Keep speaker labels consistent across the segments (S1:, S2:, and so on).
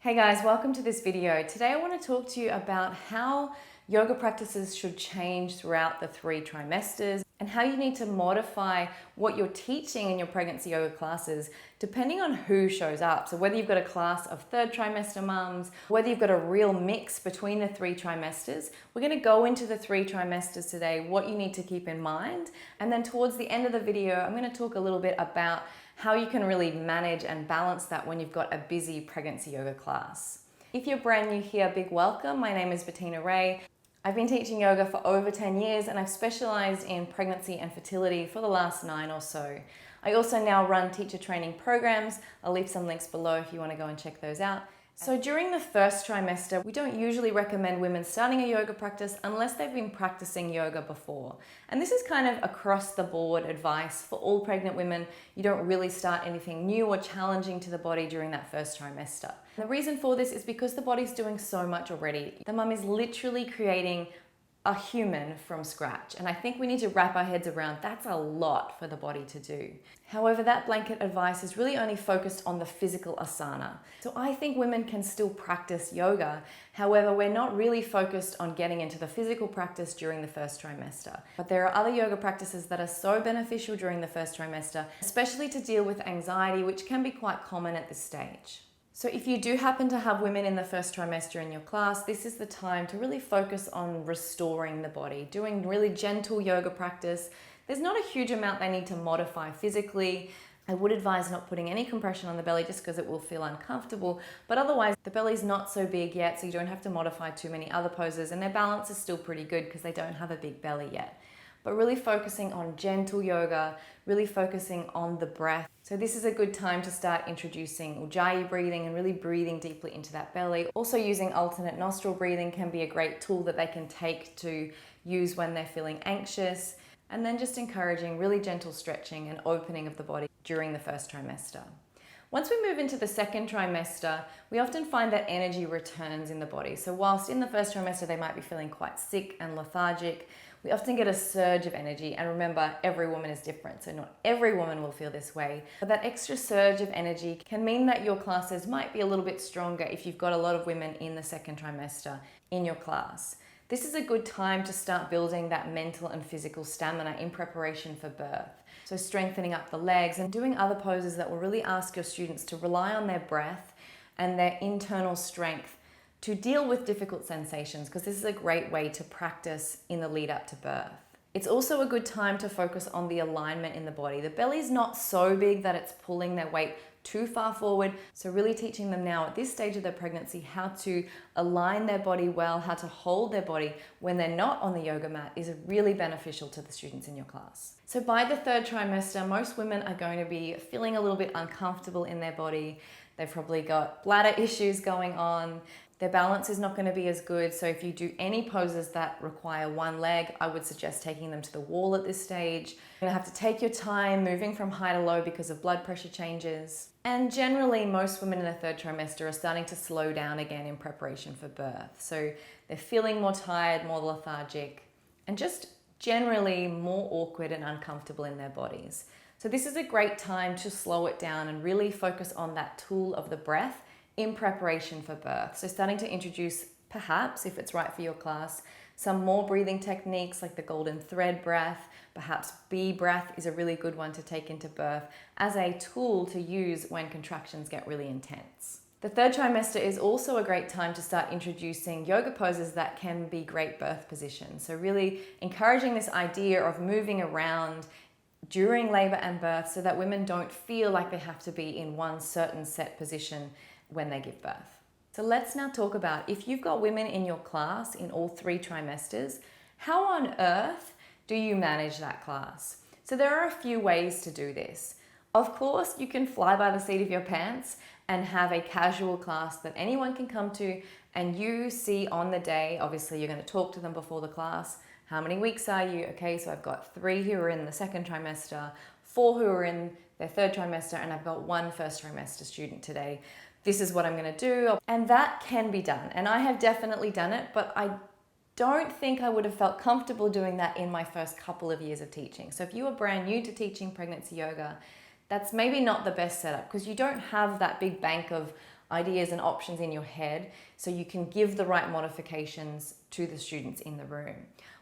S1: Hey guys, welcome to this video. Today I want to talk to you about how yoga practices should change throughout the 3 trimesters and how you need to modify what you're teaching in your pregnancy yoga classes depending on who shows up. So whether you've got a class of 3rd trimester mums, whether you've got a real mix between the 3 trimesters, we're going to go into the 3 trimesters today, what you need to keep in mind, and then towards the end of the video I'm going to talk a little bit about how you can really manage and balance that when you've got a busy pregnancy yoga class. If you're brand new here, big welcome. My name is Bettina Ray. I've been teaching yoga for over 10 years and I've specialized in pregnancy and fertility for the last 9 or so. I also now run teacher training programs. I'll leave some links below if you want to go and check those out. So during the 1st trimester, we don't usually recommend women starting a yoga practice unless they've been practicing yoga before. And this is kind of across the board advice for all pregnant women. You don't really start anything new or challenging to the body during that 1st trimester. And the reason for this is because the body's doing so much already. The mum is literally creating a human from scratch. And I think we need to wrap our heads around that's a lot for the body to do. However, that blanket advice is really only focused on the physical asana. So I think women can still practice yoga. However, we're not really focused on getting into the physical practice during the 1st trimester. But there are other yoga practices that are so beneficial during the 1st trimester, especially to deal with anxiety, which can be quite common at this stage. So if you do happen to have women in the 1st trimester in your class, this is the time to really focus on restoring the body, doing really gentle yoga practice. There's not a huge amount they need to modify physically. I would advise not putting any compression on the belly just because it will feel uncomfortable, but otherwise the belly's not so big yet, so you don't have to modify too many other poses, and their balance is still pretty good because they don't have a big belly yet. But really focusing on gentle yoga, really focusing on the breath. So this is a good time to start introducing Ujjayi breathing and really breathing deeply into that belly. Also using alternate nostril breathing can be a great tool that they can take to use when they're feeling anxious. And then just encouraging really gentle stretching and opening of the body during the 1st trimester. Once we move into the 2nd trimester, we often find that energy returns in the body. So whilst in the 1st trimester they might be feeling quite sick and lethargic, we often get a surge of energy. And remember, every woman is different, so not every woman will feel this way. But that extra surge of energy can mean that your classes might be a little bit stronger if you've got a lot of women in the 2nd trimester in your class. This is a good time to start building that mental and physical stamina in preparation for birth. So strengthening up the legs and doing other poses that will really ask your students to rely on their breath and their internal strength to deal with difficult sensations, because this is a great way to practice in the lead up to birth. It's also a good time to focus on the alignment in the body. The belly's not so big that it's pulling their weight too far forward. So really teaching them now at this stage of their pregnancy how to align their body well, how to hold their body when they're not on the yoga mat is really beneficial to the students in your class. So by the 3rd trimester, most women are going to be feeling a little bit uncomfortable in their body. They've probably got bladder issues going on. Their balance is not going to be as good. So if you do any poses that require one leg, I would suggest taking them to the wall at this stage. You're going to have to take your time moving from high to low because of blood pressure changes. And generally, most women in the 3rd trimester are starting to slow down again in preparation for birth. So they're feeling more tired, more lethargic, and just generally more awkward and uncomfortable in their bodies. So this is a great time to slow it down and really focus on that tool of the breath in preparation for birth. So starting to introduce, perhaps if it's right for your class, some more breathing techniques like the golden thread breath. Perhaps bee breath is a really good one to take into birth as a tool to use when contractions get really intense. The 3rd trimester is also a great time to start introducing yoga poses that can be great birth positions. So really encouraging this idea of moving around during labor and birth so that women don't feel like they have to be in one certain set position when they give birth. So let's now talk about, if you've got women in your class in all 3 trimesters, how on earth do you manage that class? So there are a few ways to do this. Of course, you can fly by the seat of your pants and have a casual class that anyone can come to and you see on the day. Obviously, you're going to talk to them before the class. How many weeks are you? Okay, so I've got 3 who are in the 2nd trimester, 4 who are in their 3rd trimester, and I've got 1 1st trimester student today. This is what I'm going to do. And that can be done. And I have definitely done it, but I don't think I would have felt comfortable doing that in my first couple of years of teaching. So if you are brand new to teaching pregnancy yoga, that's maybe not the best setup because you don't have that big bank of ideas and options in your head so you can give the right modifications to the students in the room.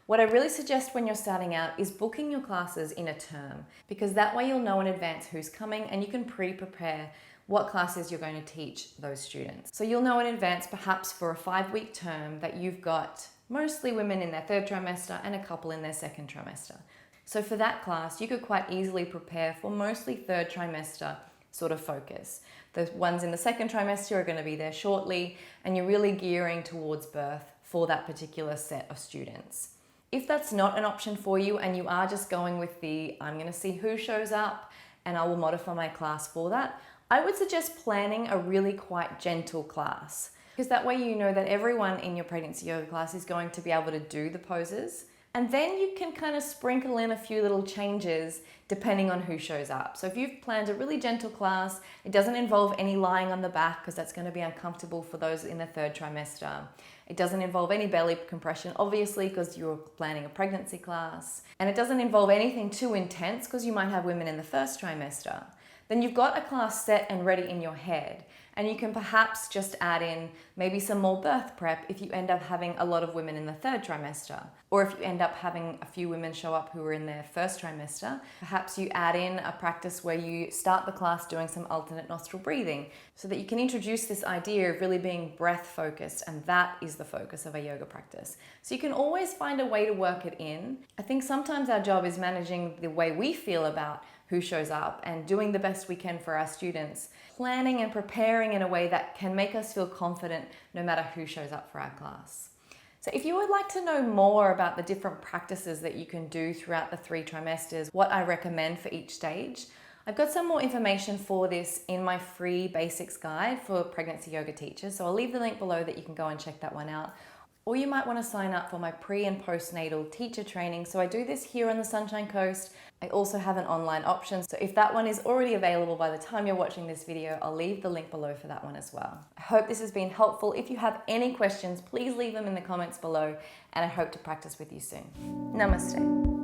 S1: What I really suggest when you're starting out is booking your classes in a term, because that way you'll know in advance who's coming and you can pre-prepare what classes you're going to teach those students. So you'll know in advance, perhaps for a 5-week term, that you've got mostly women in their 3rd trimester and a couple in their 2nd trimester. So for that class, you could quite easily prepare for mostly 3rd trimester sort of focus. The ones in the 2nd trimester are going to be there shortly, and you're really gearing towards birth for that particular set of students. If that's not an option for you and you are just going with the I'm going to see who shows up and I will modify my class for that, I would suggest planning a really quite gentle class, because that way you know that everyone in your pregnancy yoga class is going to be able to do the poses, and then you can kind of sprinkle in a few little changes depending on who shows up. So if you've planned a really gentle class, it doesn't involve any lying on the back because that's going to be uncomfortable for those in the 3rd trimester. It doesn't involve any belly compression, obviously, because you're planning a pregnancy class. And it doesn't involve anything too intense because you might have women in the 1st trimester. Then you've got a class set and ready in your head, and you can perhaps just add in maybe some more birth prep if you end up having a lot of women in the 3rd trimester, or if you end up having a few women show up who are in their 1st trimester, perhaps you add in a practice where you start the class doing some alternate nostril breathing so that you can introduce this idea of really being breath focused, and that is the focus of a yoga practice. So you can always find a way to work it in. I think sometimes our job is managing the way we feel about who shows up and doing the best we can for our students, planning and preparing in a way that can make us feel confident no matter who shows up for our class. So if you would like to know more about the different practices that you can do throughout the 3 trimesters, what I recommend for each stage, I've got some more information for this in my free basics guide for pregnancy yoga teachers. So I'll leave the link below that you can go and check that one out. Or you might want to sign up for my pre and postnatal teacher training. So I do this here on the Sunshine Coast. I also have an online option. So if that one is already available by the time you're watching this video, I'll leave the link below for that one as well. I hope this has been helpful. If you have any questions, please leave them in the comments below, and I hope to practice with you soon. Namaste.